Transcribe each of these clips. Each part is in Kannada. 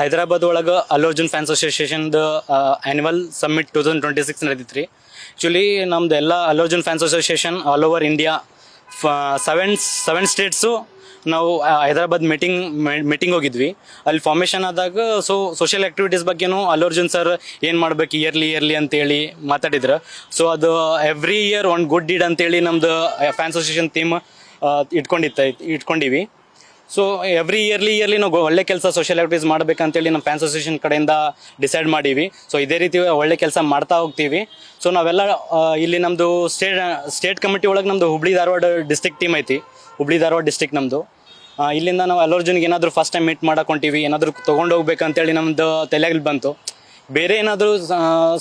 ಹೈದರಾಬಾದ್ ಒಳಗೆ Allu Arjun fans ಅಸೋಸಿಯೇಷನ್ದು annual summit 2026 ನಡೆದಿತ್ತು ರೀ. ಆ್ಯಕ್ಚುಲಿ ನಮ್ದು ಎಲ್ಲ Allu Arjun fans association all over India seven states ನಾವು ಹೈದರಾಬಾದ್ ಮೀಟಿಂಗ್ ಹೋಗಿದ್ವಿ. ಅಲ್ಲಿ ಫಾರ್ಮೇಷನ್ ಆದಾಗ ಸೋಷಿಯಲ್ ಆ್ಯಕ್ಟಿವಿಟೀಸ್ ಬಗ್ಗೆನೂ ಅಲ್ಲು ಅರ್ಜುನ್ ಸರ್ ಏನು ಮಾಡ್ಬೇಕು ಇಯರ್ಲಿ ಅಂತೇಳಿ ಮಾತಾಡಿದ್ರು. ಸೊ ಅದು ಎವ್ರಿ ಇಯರ್ ಒಂದು ಗುಡ್ ಡೀಡ್ ಅಂತೇಳಿ ನಮ್ಮದು ಫ್ಯಾನ್ಸ್ ಅಸೋಸಿಯೇಷನ್ ಥೀಮ್ ಇಟ್ಕೊಂಡಿವಿ. ಸೊ ಎವ್ರಿ ಇಯರ್ಲಿ ನಾವು ಒಳ್ಳೆ ಕೆಲಸ ಸೋಷಿಯಲ್ ಆ್ಯಕ್ಟಿವಿಟೀಸ್ ಮಾಡ್ಬೇಕಂತೇಳಿ ನಮ್ಮ ಫ್ಯಾನ್ಸ್ ಅಸೋಸಿಯೇಷನ್ ಕಡೆಯಿಂದ ಡಿಸೈಡ್ ಮಾಡೀವಿ. ಸೊ ಇದೇ ರೀತಿ ಒಳ್ಳೆ ಕೆಲಸ ಮಾಡ್ತಾ ಹೋಗ್ತೀವಿ. ಸೊ ನಾವೆಲ್ಲ ಇಲ್ಲಿ ನಮ್ಮದು ಸ್ಟೇಟ್ ಕಮಿಟಿ ಒಳಗೆ ನಮ್ಮದು ಹುಬ್ಳಿ ಧಾರವಾಡ ಡಿಸ್ಟ್ರಿಕ್ಟ್ ಟೀಮ್ ಐತಿ. ಹುಬ್ಳಿ ಧಾರವಾಡ ಡಿಸ್ಟ್ರಿಕ್ಟ್ ನಮ್ಮದು. ಇಲ್ಲಿಂದ ನಾವು ಅಲ್ಲು ಅರ್ಜುನ್ಗೆ ಏನಾದರೂ ಫಸ್ಟ್ ಟೈಮ್ ಮೀಟ್ ಮಾಡಕ್ಕೆ ಹೊಂಟೀವಿ, ಏನಾದರೂ ತೊಗೊಂಡು ಹೋಗ್ಬೇಕಂತೇಳಿ ನಮ್ಮದು ತಲೆಯಲ್ಲಿ ಬಂತು. ಬೇರೆ ಏನಾದರೂ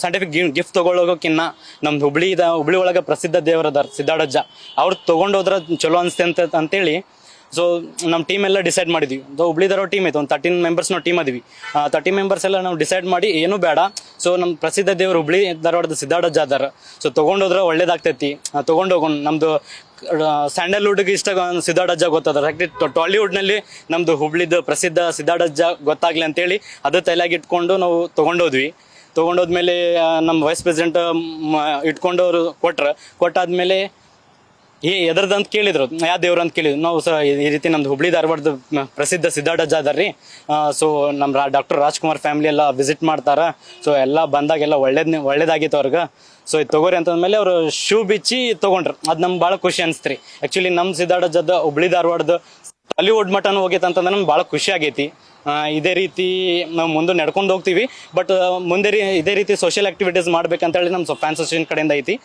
ಸೈಂಟಿಫಿಕ್ ಗಿಫ್ಟ್ ತೊಗೊಳೋಗೋಕ್ಕಿನ್ನ ನಮ್ದು ಹುಬ್ಳಿ ಒಳಗೆ ಪ್ರಸಿದ್ಧ ದೇವರದಾರ ಸಿದ್ದಾಡಜ್ಜ ಅವ್ರು ತೊಗೊಂಡೋದ್ರೆ ಚಲೋ ಅನಿಸ್ತೆ ಅಂತೇಳಿ ಸೊ ನಮ್ಮ ಟೀಮ್ ಎಲ್ಲ ಡಿಸೈಡ್ ಮಾಡಿದ್ವಿ. ಹುಬ್ಳಿ ಧಾರವಾಡ ಟೀಮ್ ಐತೆ, ಒಂದು 13 ಮೆಂಬರ್ಸ್ ನಾವು ಟೀಮ್ ಅದೀವಿ. 13 ಮೆಂಬರ್ಸ್ ಎಲ್ಲ ನಾವು ಡಿಸೈಡ್ ಮಾಡಿ ಏನೂ ಬೇಡ, ಸೊ ನಮ್ಮ ಪ್ರಸಿದ್ಧ ದೇವರು ಹುಬ್ಳಿ ಧಾರವಾಡದ ಸಿದ್ದಾಡಜ್ಜ ಅದಾರ, ಸೊ ತೊಗೊಂಡೋದ್ರೆ ಒಳ್ಳೇದಾಗ್ತೈತಿ, ತೊಗೊಂಡೋಗೋಣ. ನಮ್ಮದು ಸ್ಯಾಂಡಲ್ವುಡ್ಗೆ ಇಷ್ಟ ಸಿದ್ದಾಡಜ್ಜ ಗೊತ್ತದ, ಟಾಲಿವುಡ್ನಲ್ಲಿ ನಮ್ಮದು ಹುಬ್ಳಿದು ಪ್ರಸಿದ್ಧ ಸಿದ್ದಾಡಜ್ಜ ಗೊತ್ತಾಗಲಿ ಅಂತೇಳಿ ಅದು ತಲೆಯಾಗಿ ಇಟ್ಕೊಂಡು ನಾವು ತೊಗೊಂಡೋದ್ಮೇಲೆ ನಮ್ಮ ವೈಸ್ ಪ್ರೆಸಿಡೆಂಟ್ ಇಟ್ಕೊಂಡವ್ರು ಕೊಟ್ಟಾದ್ಮೇಲೆ ಎದ್ರದ್ದು ಅಂತ ಕೇಳಿದ್ರು, ಯಾವ ದೇವ್ರು ಅಂತ ಕೇಳಿದ್ರು. ನಾವು ಈ ರೀತಿ ನಮ್ದು ಹುಬ್ಳಿ ಧಾರವಾಡದ ಪ್ರಸಿದ್ಧ ಸಿದ್ದಾಡಜ್ಜ ಅದಾರ ರೀ. ಸೊ ನಮ್ಮ ಡಾಕ್ಟರ್ ರಾಜ್ಕುಮಾರ್ ಫ್ಯಾಮಿಲಿ ಎಲ್ಲ ವಿಸಿಟ್ ಮಾಡ್ತಾರೆ. ಸೊ ಎಲ್ಲ ಬಂದಾಗೆಲ್ಲ ಒಳ್ಳೇದಾಗಿತ್ತು ಅವ್ರಿಗೆ. ಸೊ ಇದು ತೊಗೋರಿ ಅಂತಂದ್ಮೇಲೆ ಅವರು ಶೂ ಬಿಚ್ಚಿ ತೊಗೊಂಡ್ರು. ಅದು ನಮ್ಗೆ ಭಾಳ ಖುಷಿ ಅನಿಸ್ತು ರೀ. ಆ್ಯಕ್ಚುಲಿ ನಮ್ಮ ಸಿದ್ದಾಡಜ್ಜದ ಹುಬ್ಳಿ ಧಾರವಾಡದ ಬಾಲಿವುಡ್ ಮಟನ್ ಹೋಗೈತೆ ಅಂತಂದ್ರೆ ನಮ್ಗೆ ಭಾಳ ಖುಷಿ ಆಗೈತಿ. ಇದೇ ರೀತಿ ನಾವು ಮುಂದೆ ನಡ್ಕೊಂಡು ಹೋಗ್ತೀವಿ. ಬಟ್ ಮುಂದೆ ಇದೇ ರೀತಿ ಸೋಷಿಯಲ್ ಆ್ಯಕ್ಟಿವಿಟೀಸ್ ಮಾಡ್ಬೇಕಂತೇಳಿ ನಮ್ಮ ಫ್ಯಾನ್ಸ್ ಅಸೋಸಿಯೇಷನ್ ಕಡೆಯಿಂದ ಐತಿ.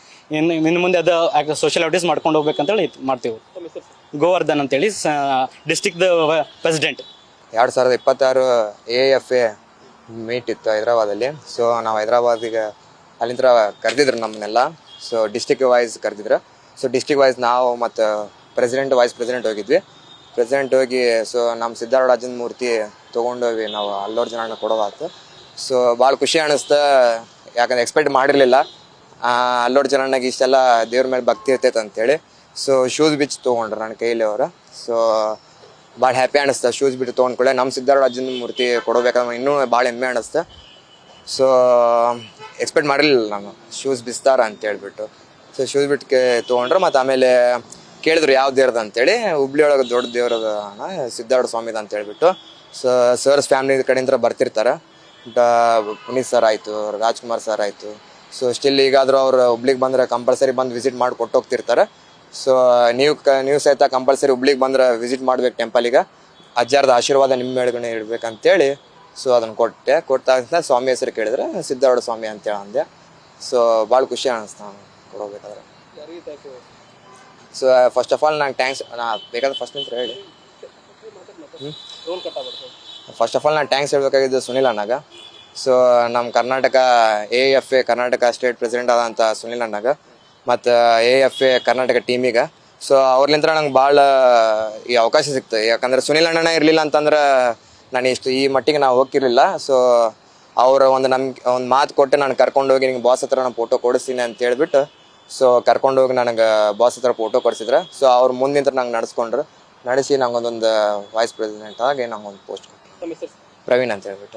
ಇನ್ನು ಮುಂದೆ ಅದು ಸೋಷಿಯಲ್ ಆ್ಯಕ್ಟಿವಿಟೀಸ್ ಮಾಡ್ಕೊಂಡು ಹೋಗ್ಬೇಕಂತೇಳಿ ಮಾಡ್ತೀವಿ. ಗೋವರ್ಧನ್ ಅಂತೇಳಿ ಡಿಸ್ಟ್ರಿಕ್ಟ್ ಪ್ರೆಸಿಡೆಂಟ್. 2026 AFA ಮೀಟ್ ಇತ್ತು ಹೈದರಾಬಾದಲ್ಲಿ. ಸೊ ನಾವು ಹೈದರಾಬಾದಿಗೆ ಅಲ್ಲಿಂದ ಕರೆದಿದ್ರು ನಮ್ಮನ್ನೆಲ್ಲ. ಸೊ ಡಿಸ್ಟ್ರಿಕ್ಟ್ ವೈಸ್ ಕರೆದಿದ್ರು. ಸೊ ಡಿಸ್ಟ್ರಿಕ್ಟ್ ವೈಸ್ ನಾವು ಮತ್ತು ಪ್ರೆಸಿಡೆಂಟ್ ವೈಸ್ ಪ್ರೆಸಿಡೆಂಟ್ ಹೋಗಿದ್ವಿ. ಪ್ರೆಸಿಡೆಂಟ್ ಹೋಗಿ ಸೊ ನಮ್ಮ ಸಿದ್ದಾರೂಢ ಮೂರ್ತಿ ತೊಗೊಂಡೋಗಿ ನಾವು ಅಲ್ಲು ಅರ್ಜುನ್ ಅಣ್ಣ ಕೊಡೋದಾಯ್ತು. ಸೊ ಭಾಳ ಖುಷಿ ಅನ್ನಿಸ್ತು, ಯಾಕಂದ್ರೆ ಎಕ್ಸ್ಪೆಕ್ಟ್ ಮಾಡಿರಲಿಲ್ಲ ಅಲ್ಲು ಅರ್ಜುನ್ ಅಣ್ಣಗೆ ಇಷ್ಟೆಲ್ಲ ದೇವ್ರ ಮೇಲೆ ಭಕ್ತಿ ಇರ್ತೈತೆ ಅಂತೇಳಿ. ಸೊ ಶೂಸ್ ಬಿಚ್ಚಿ ತೊಗೊಂಡ್ರು ನನ್ನ ಕೈಲಿ ಅವರು. ಸೊ ಭಾಳ ಹ್ಯಾಪಿ ಅನ್ನಿಸ್ತು. ಶೂಸ್ ಬಿಟ್ಟು ತೊಗೊಂಡ್ಕೊಳ್ಳೆ ನಮ್ಮ ಸಿದ್ದಾರೂಢ ಮೂರ್ತಿ ಕೊಡಬೇಕಂದ್ರೆ ಇನ್ನೂ ಭಾಳ ಹೆಮ್ಮೆ ಅನ್ನಿಸ್ತು. ಸೊ ಎಕ್ಸ್ಪೆಕ್ಟ್ ಮಾಡಿರಲಿಲ್ಲ ನಾನು ಶೂಸ್ ಬಿಸ್ತಾರ ಅಂತ ಹೇಳ್ಬಿಟ್ಟು. ಸೊ ಶೂಸ್ ಬಿಟ್ಟು ತೊಗೊಂಡ್ರು. ಮತ್ತು ಆಮೇಲೆ ಕೇಳಿದ್ರು ಯಾವ ದೇವ್ರದ ಅಂತೇಳಿ. ಹುಬ್ಳಿ ಒಳಗೆ ದೊಡ್ಡ ದೇವ್ರದ ಅಣ್ಣ ಸಿದ್ದಾರೂಢ ಸ್ವಾಮಿದ ಅಂತ ಹೇಳ್ಬಿಟ್ಟು. ಸೊ ಸರ್ಸ್ ಫ್ಯಾಮಿಲಿ ಕಡೆಯಿಂದ ಬರ್ತಿರ್ತಾರೆ. ಪುನೀತ್ ಸರ್ ಆಯಿತು, ರಾಜ್ಕುಮಾರ್ ಸರ್ ಆಯಿತು. ಸೊ ಸ್ಟಿಲ್ ಈಗಾದರೂ ಅವ್ರು ಹುಬ್ಳಿಗೆ ಬಂದರೆ ಕಂಪಲ್ಸರಿ ಬಂದು ವಿಸಿಟ್ ಮಾಡಿ ಕೊಟ್ಟು ಹೋಗ್ತಿರ್ತಾರೆ. ಸೊ ನೀವು ಸಹಿತ ಕಂಪಲ್ಸರಿ ಹುಬ್ಳಿಗೆ ಬಂದ್ರೆ ವಿಸಿಟ್ ಮಾಡ್ಬೇಕು ಟೆಂಪಲಿಗೆ. ಅಜ್ಜಾರದ ಆಶೀರ್ವಾದ ನಿಮ್ಮ ಮೇಲ್ಗಡೆ ಇಡಬೇಕಂತೇಳಿ ಸೊ ಅದನ್ನು ಕೊಟ್ಟಾಗ ಸ್ವಾಮಿ ಹೆಸರು ಕೇಳಿದ್ರೆ ಸಿದ್ದಾರೂಢ ಸ್ವಾಮಿ ಅಂತೇಳಿ ಅಂದೆ. ಸೊ ಭಾಳ ಖುಷಿ ಅನ್ನಿಸ್ತು ನಾನು ಕೊಡೋಬೇಕಾದ್ರೆ. ಸೊ ಫಸ್ಟ್ ಆಫ್ ಆಲ್ ನಂಗೆ ಥ್ಯಾಂಕ್ಸ್. ಬೇಕಾದ್ರೆ ಫಸ್ಟ್ ನಿಂತ ಹೇಳಿ. ಫಸ್ಟ್ ಆಫ್ ಆಲ್ ನಾನು ಥ್ಯಾಂಕ್ಸ್ ಹೇಳ್ಬೇಕಾಗಿದ್ದು ಸುನಿಲ್ ಅಣ್ಣಗ. ಸೊ ನಮ್ಮ Karnataka AFA Karnataka state president ಆದಂಥ ಸುನಿಲ್ ಅಣ್ಣಗ ಮತ್ತು AFA ಕರ್ನಾಟಕ ಟೀಮಿಗೆ. ಸೊ ಅವ್ರಲಿಂದ ನಂಗೆ ಭಾಳ ಈ ಅವಕಾಶ ಸಿಕ್ತು. ಯಾಕಂದರೆ ಸುನಿಲ್ ಅಣ್ಣನ ಇರಲಿಲ್ಲ ಅಂತಂದ್ರೆ ನಾನು ಈ ಮಟ್ಟಿಗೆ ನಾವು ಹೋಗ್ತಿರ್ಲಿಲ್ಲ. ಸೊ ಅವರು ಒಂದು ಮಾತು ಕೊಟ್ಟು ನಾನು ಕರ್ಕೊಂಡೋಗಿ ನಿಂಗೆ ಬಾಸ್ ಹತ್ರ ನಾನು ಫೋಟೋ ಕೊಡಿಸ್ತೀನಿ ಅಂತ ಹೇಳ್ಬಿಟ್ಟು ಸೊ ಕರ್ಕೊಂಡೋಗಿ ನನಗೆ ಬಾಸ್ ಹತ್ರ ಫೋಟೋ ಕೊಡಿಸಿದ್ರೆ. ಸೊ ಅವ್ರು ಮುಂದಿಂತ ನಂಗೆ ನಡೆಸಿ ನಂಗೆ ಒಂದೊಂದು ವೈಸ್ ಪ್ರೆಸಿಡೆಂಟ್ ಆಗಿ ನಂಗೆ ಒಂದು ಪೋಸ್ಟ್ ಕೊಟ್ಟರು. ಪ್ರವೀಣ್ ಅಂತ ಹೇಳ್ಬಿಟ್ಟು.